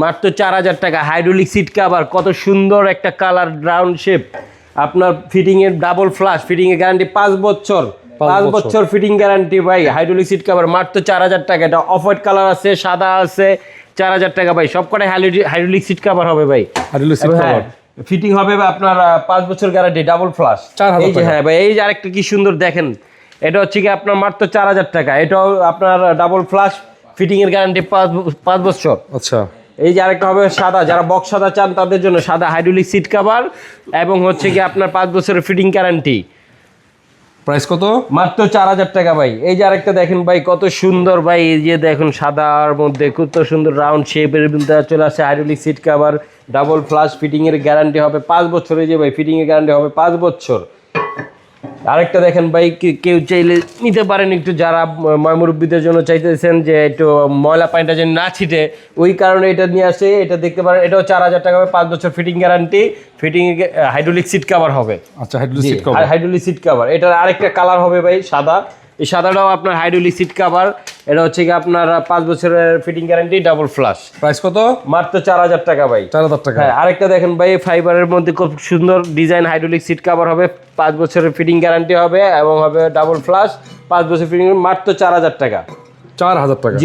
মাত্র 4000 টাকা। Hydraulic seat cover, কত সুন্দর একটা কালার, রাউন্ড শেপ। আপনার ফিটিং এর ডাবল ফ্লাশ, ফিটিং এর গ্যারান্টি 5 বছর, 5 বছর ফিটিং গ্যারান্টি ভাই। হাইড্রোলিক সিট কভার মাত্র 4000 টাকা। এটা অফ হোয়াইট কালার আছে, সাদা আছে, 4000 টাকা ভাই। সবকটাই হাইড্রোলিক সিট কভার হবে ভাই। হাইড্রোলিক সিট কভার ফিটিং হবে আপনার 5 বছর গ্যারান্টি, ডাবল ফ্লাশ। 4000 এই যে হ্যাঁ ভাই, এই যে আরেকটা কি সুন্দর দেখেন, এটা হচ্ছে কি আপনার মাত্র 4000 টাকা। এটাও আপনার ডাবল ফ্লাশ, ফিটিং এর গ্যারান্টি 5 বছর। আচ্ছা, এই যে আরেকটা হবে সাদা, যারা বক্স সাদা চান তাদের জন্য সাদা হাইড্রোলিক সিট কভার, এবং হচ্ছে কি আপনার 5 বছরের ফিটিং গ্যারান্টি। প্রাইস কত? মাত্র 4000 টাকা ভাই। এই যে আরেকটা দেখেন ভাই, কত সুন্দর ভাই। এই যে দেখুন সাদার মধ্যে কত সুন্দর রাউন্ড শেপের মধ্যে চলে আসে hydraulic seat cover, double flush, fitting এর গ্যারান্টি হবে 5 বছর। এই যে ভাই, ফিটিং এর গ্যারান্টি হবে 5 বছর। আরেকটা দেখেন ভাই, কেউ চাইলে নিতে পারেন, একটু যারা ময়মুরব্বীদের জন্য চাইতেছেন যে একটু ময়লা পানিটা যেন না ছিটে, ওই কারণে এটা নিয়ে আসে। এটা দেখতে পারেন, এটাও 4000 টাকা হবে, 5 বছর fitting guarantee, fitting hydraulic seat cover হবে। আচ্ছা, hydraulic seat cover, hydraulic seat cover. এটার আরেকটা কালার হবে ভাই সাদা, এই সাদাটাও আপনার হাইড্রোলিক সিট কভার। এটা হচ্ছে কি আপনার 5 বছরের fitting guarantee, double flush. Price কত? মাত্র 4000 টাকা ভাই। 4000 টাকা। হ্যাঁ, আরেকটা দেখেন ভাই, ফাইবারের মধ্যে খুব সুন্দর ডিজাইন হাইড্রোলিক সিট কভার হবে, 5 বছরের ফিটিং গ্যারান্টি হবে, এবং হবে ডাবল ফ্লাশ, 5 বছর ফিটিং, মাত্র 4000 টাকা। 4000 টাকা।